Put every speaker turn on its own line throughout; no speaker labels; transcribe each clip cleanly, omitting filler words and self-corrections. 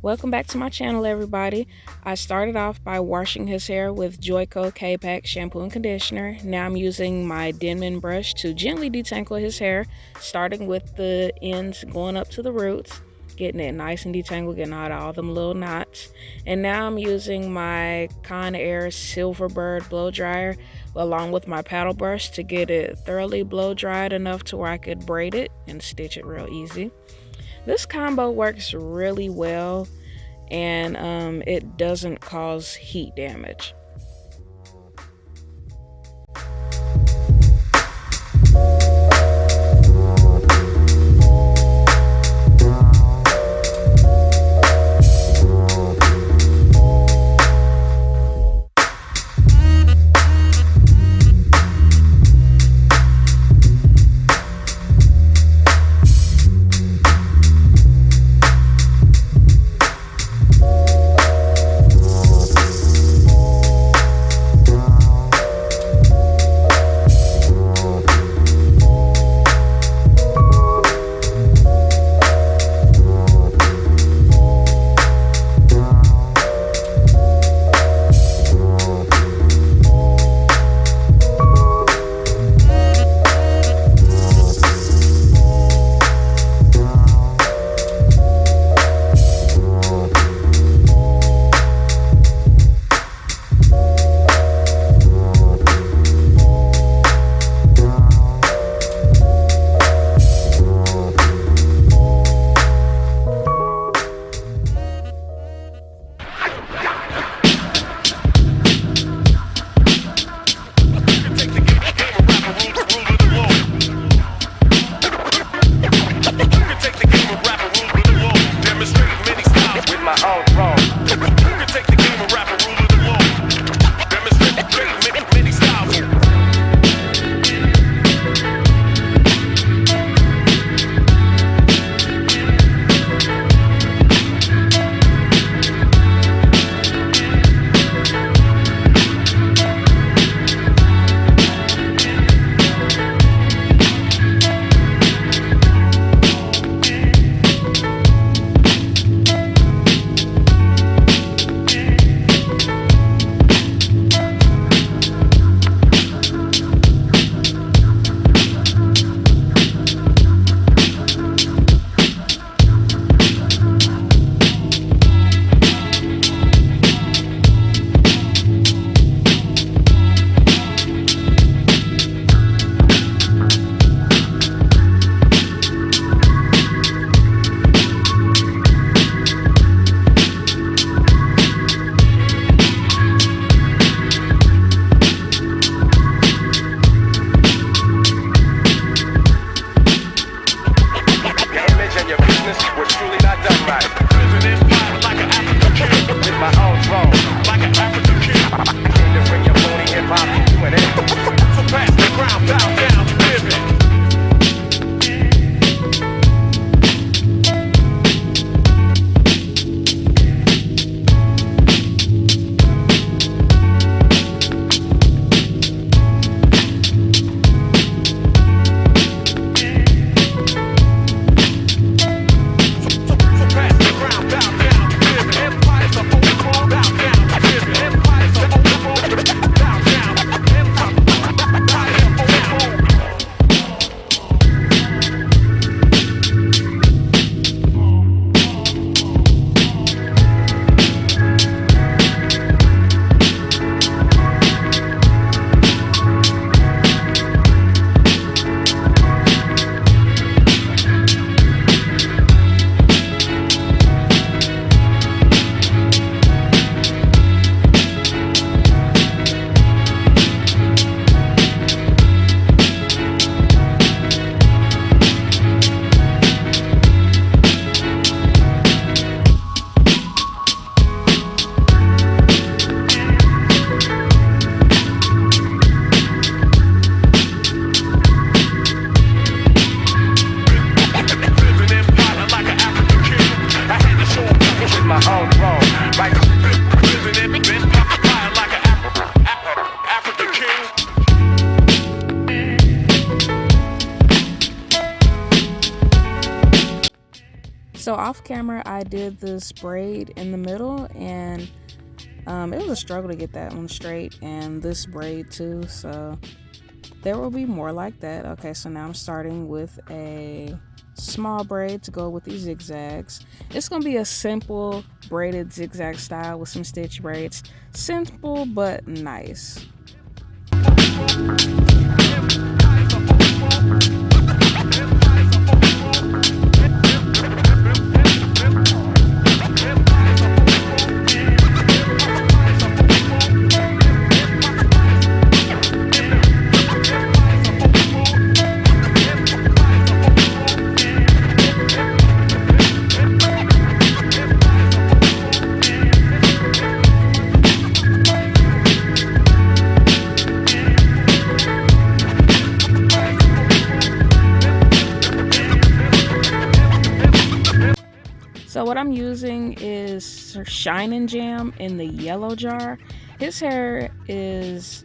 Welcome back to my channel, everybody. I started off by washing his hair with Joico K-pak shampoo and conditioner. Now I'm using my Denman brush to gently detangle his hair, starting with the ends going up to the roots, getting it nice and detangled, getting out all them little knots. And now I'm using my Conair Silver Bird blow dryer along with my paddle brush to get it thoroughly blow dried enough to where I could braid it and stitch it real easy. This combo works really well, and it doesn't cause heat damage. So off camera, I did this braid in the middle, and it was a struggle to get that one straight, and this braid too. So there will be more like that. Okay, so now I'm starting with a small braid to go with these zigzags. It's gonna be a simple braided zigzag style with some stitch braids. Simple but nice. So what I'm using is Shine and Jam in the yellow jar. His hair is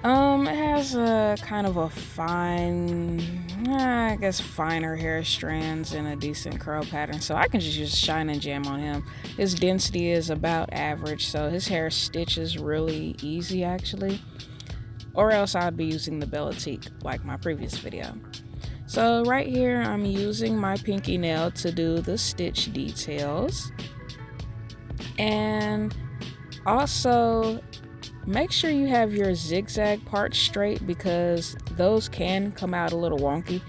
it has a kind of a fine, I guess finer hair strands and a decent curl pattern. So I can just use Shine and Jam on him. His density is about average, so his hair stitches really easy actually. Or else I'd be using the Bellatique like my previous video. So right here, I'm using my pinky nail to do the stitch details. And also, make sure you have your zigzag parts straight because those can come out a little wonky.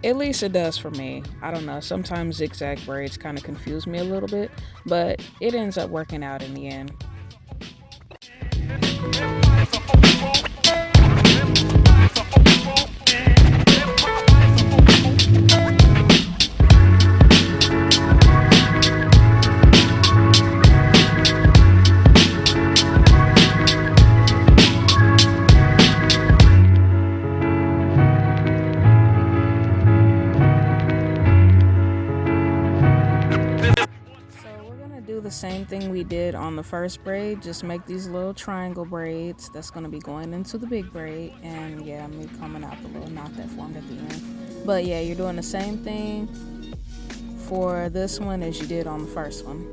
At least it does for me. I don't know, sometimes zigzag braids kind of confuse me a little bit, but it ends up working out in the end. The same thing we did on the first braid, just make these little triangle braids that's going to be going into the big braid, and yeah, me coming out the little knot that formed at the end. But yeah, you're doing the same thing for this one as you did on the first one.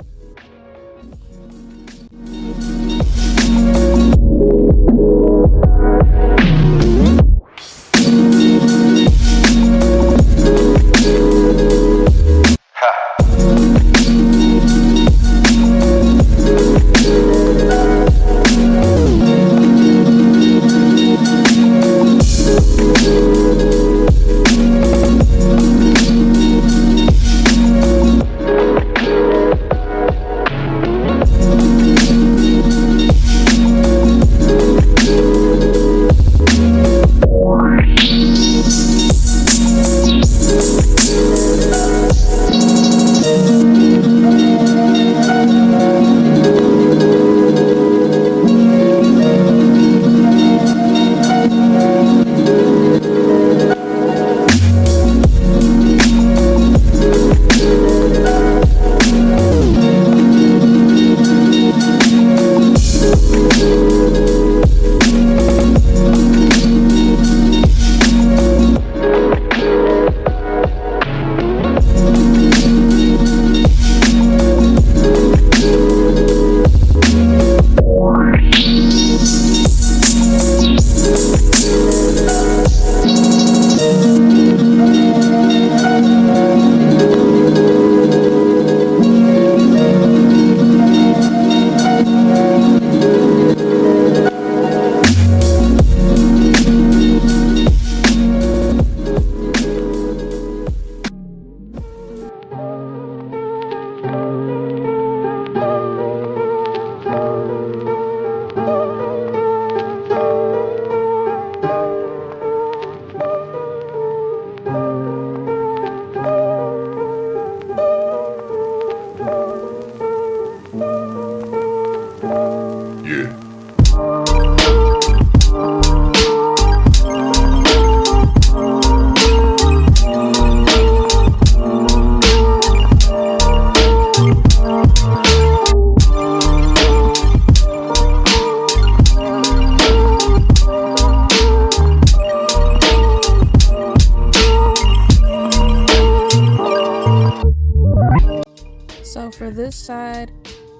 this side,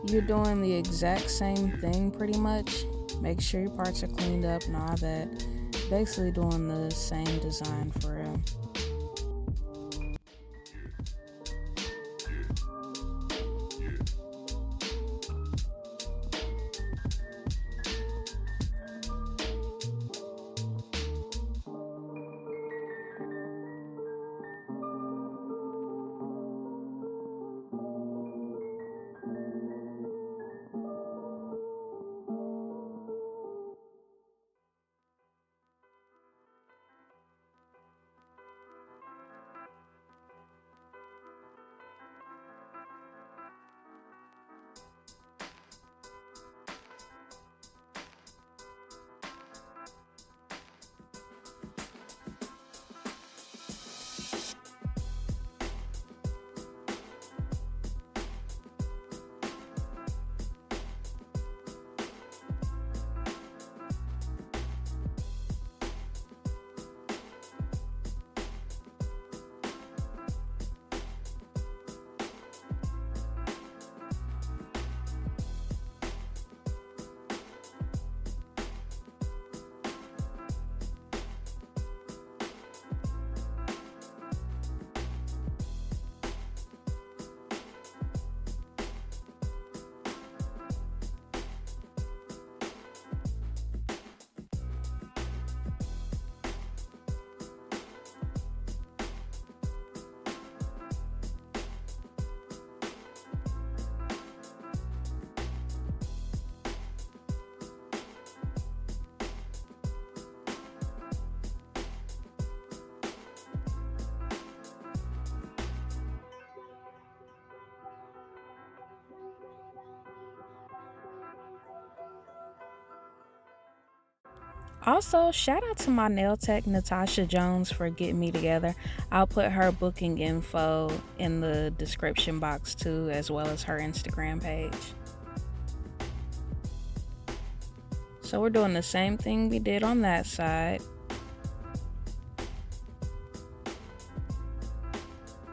you're doing the exact same thing pretty much. Make sure your parts are cleaned up and all that. Basically doing the same design for real. Also, shout out to my nail tech, Natasha Jones, for getting me together. I'll put her booking info in the description box too, as well as her Instagram page. So we're doing the same thing we did on that side.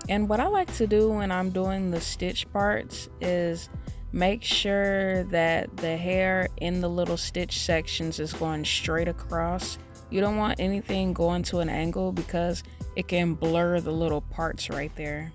And what I like to do when I'm doing the stitch parts is make sure that the hair in the little stitch sections is going straight across. You don't want anything going to an angle because it can blur the little parts right there.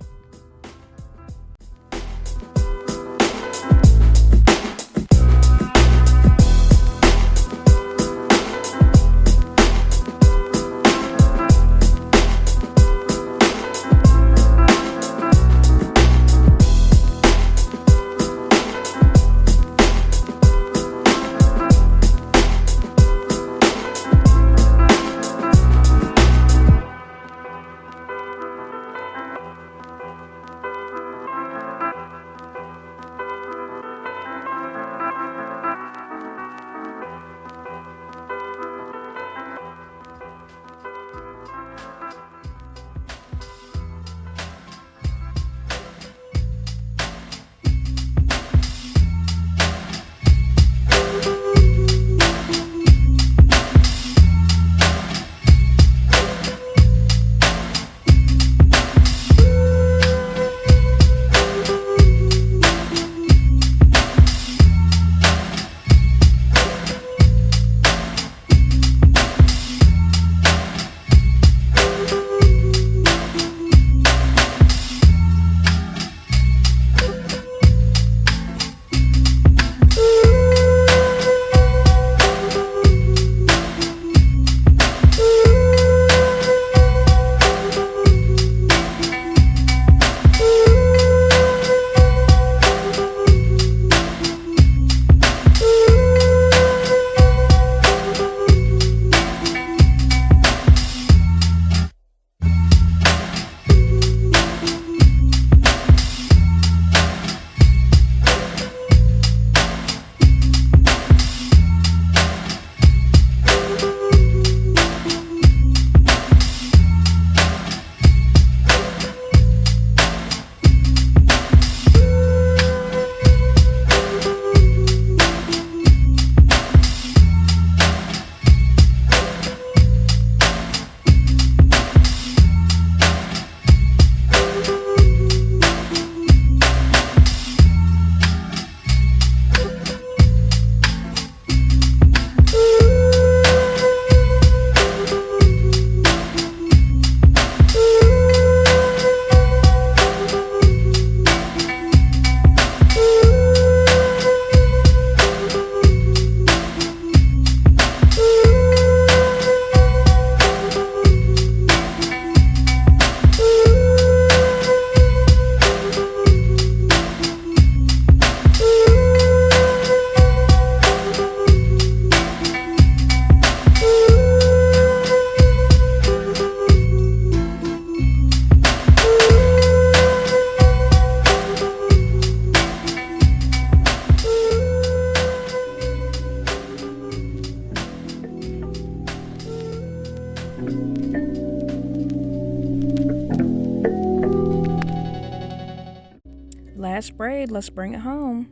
last braid. Let's bring it home.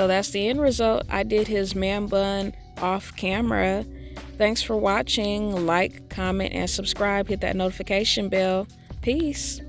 So that's the end result. I did his man bun off camera. Thanks for watching. Like, comment, and subscribe. Hit that notification bell. Peace.